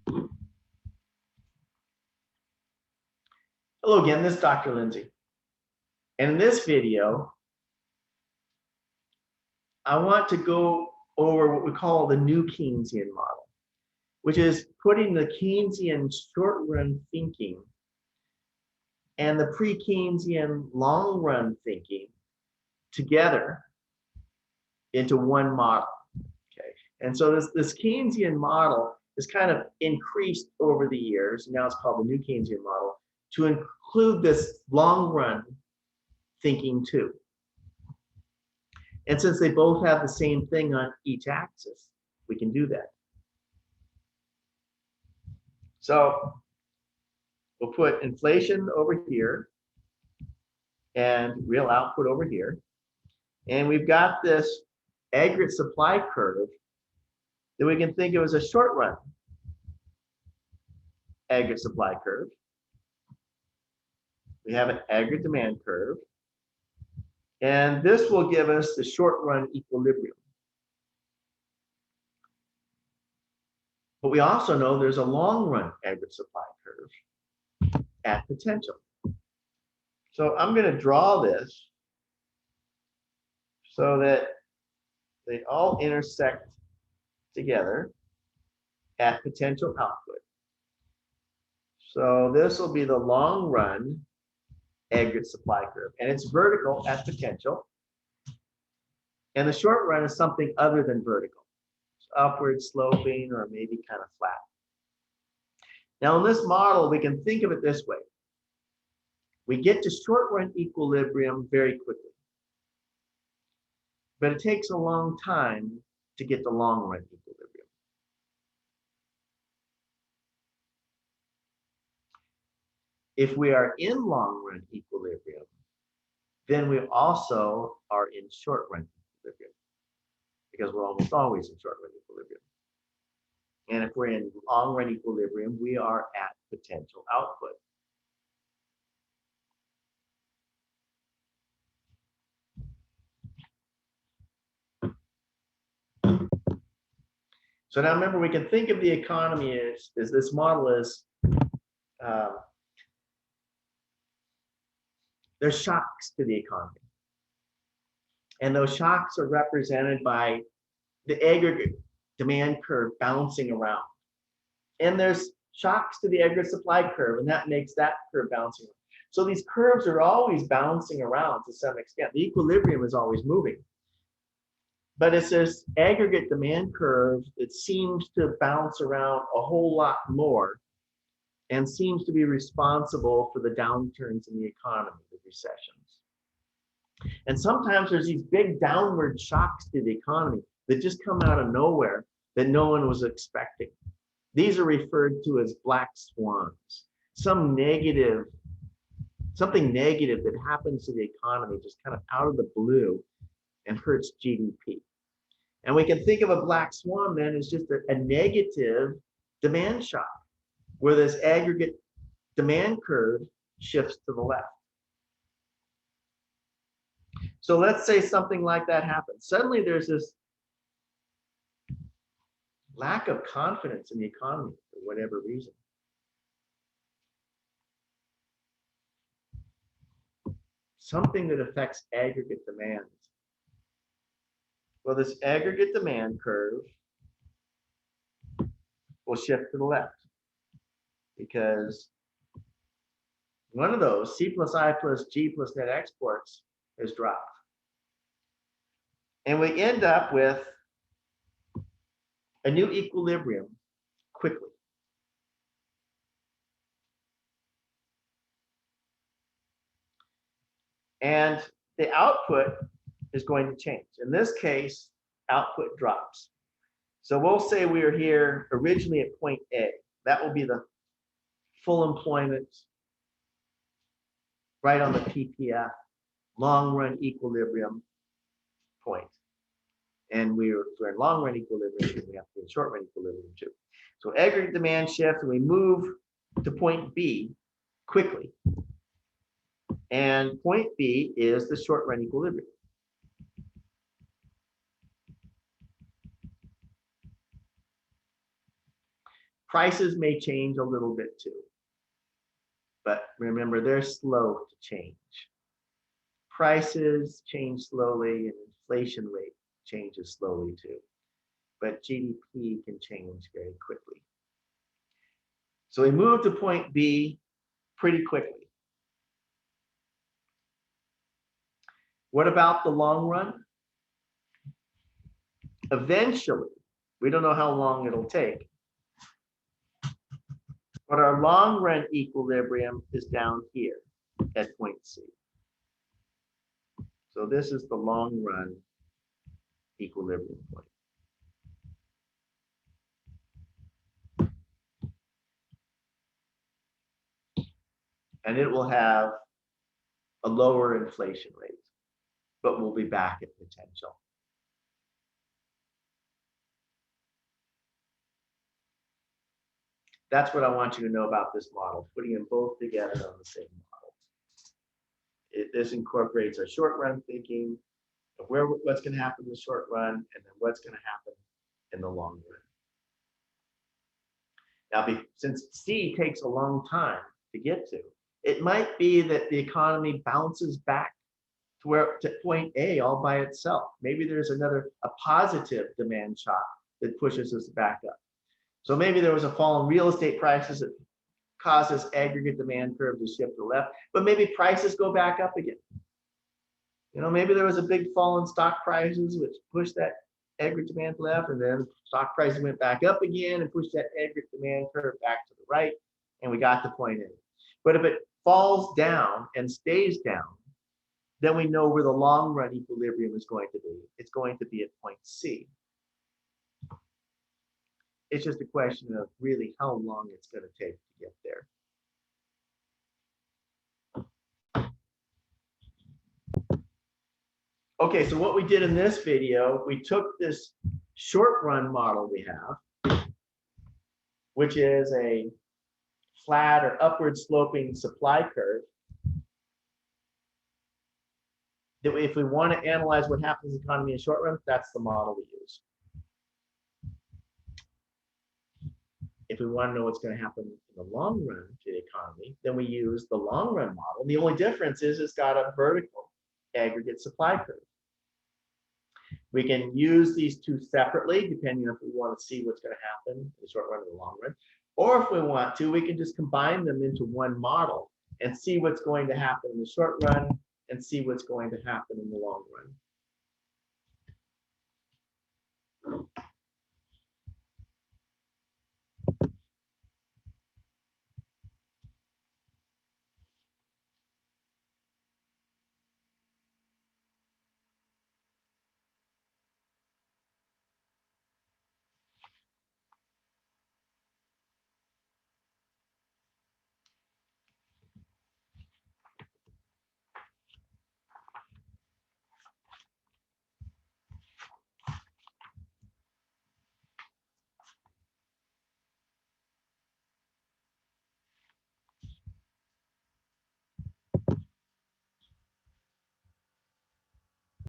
Hello again, this is Dr. Lindsay. And in this video, I want to go over what we call the new Keynesian model, which is putting the Keynesian short-run thinking and the pre-Keynesian long-run thinking together into one model. Okay, and so this Keynesian model is kind of increased over the years. Now it's called the new Keynesian model to include this long-run thinking too. And since they both have the same thing on each axis, we can do that. So we'll put inflation over here and real output over here. And we've got this aggregate supply curve that we can think of as a short run aggregate supply curve. We have an aggregate demand curve. And this will give us the short run equilibrium. But we also know there's a long run aggregate supply curve at potential. So I'm going to draw this so that they all intersect together at potential output. So this will be the long run aggregate supply curve, and it's vertical at potential. And the short run is something other than vertical. It's upward sloping or maybe kind of flat. Now in this model, we can think of it this way. We get to short run equilibrium very quickly. But it takes a long time to get to long run equilibrium. If we are in long run equilibrium, then we also are in short run equilibrium, because we're almost always in short run equilibrium. And if we're in long run equilibrium, we are at potential output. So now remember, we can think of the economy as this model is, there's shocks to the economy. And those shocks are represented by the aggregate demand curve bouncing around. And there's shocks to the aggregate supply curve, and that makes that curve bouncing around. So these curves are always bouncing around to some extent. The equilibrium is always moving. But it's this aggregate demand curve that seems to bounce around a whole lot more and seems to be responsible for the downturns in the economy, the recessions. And sometimes there's these big downward shocks to the economy that just come out of nowhere that no one was expecting. These are referred to as black swans. Something negative that happens to the economy just kind of out of the blue and hurts GDP. And we can think of a black swan then as just a negative demand shock, where this aggregate demand curve shifts to the left. So let's say something like that happens. Suddenly there's this lack of confidence in the economy for whatever reason. Something that affects aggregate demand. Well, this aggregate demand curve will shift to the left, because one of those, C plus I plus G plus net exports, is dropped. And we end up with a new equilibrium quickly. And the output is going to change. In this case, output drops. So we'll say we are here originally at point A. That will be the full employment right on the PPF, long run equilibrium point. And we're in long run equilibrium, we have to be in short run equilibrium too. So aggregate demand shifts, and we move to point B quickly. And point B is the short run equilibrium. Prices may change a little bit too. But remember, they're slow to change. Prices change slowly and inflation rate changes slowly too. But GDP can change very quickly. So we move to point B pretty quickly. What about the long run? Eventually, we don't know how long it'll take, but our long run equilibrium is down here at point C. So this is the long run equilibrium point. And it will have a lower inflation rate, but we'll be back at potential. That's what I want you to know about this model, putting them both together on the same model. This incorporates our short run thinking of what's going to happen in the short run and then what's going to happen in the long run. Now, since C takes a long time to get to, it might be that the economy bounces back to point A all by itself. Maybe there's a positive demand shock that pushes us back up. So maybe there was a fall in real estate prices that causes aggregate demand curve to shift to the left, but maybe prices go back up again. You know, maybe there was a big fall in stock prices which pushed that aggregate demand left, and then stock prices went back up again and pushed that aggregate demand curve back to the right, and we got to point A. But if it falls down and stays down, then we know where the long run equilibrium is going to be. It's going to be at point C. It's just a question of really how long it's going to take to get there. Okay, so what we did in this video, we took this short run model we have, which is a flat or upward sloping supply curve. That if we want to analyze what happens in the economy in the short run, that's the model we use. If we want to know what's going to happen in the long run to the economy, then we use the long run model. And the only difference is it's got a vertical aggregate supply curve. We can use these two separately, depending on if we want to see what's going to happen in the short run or the long run. Or if we want to, we can just combine them into one model and see what's going to happen in the short run and see what's going to happen in the long run.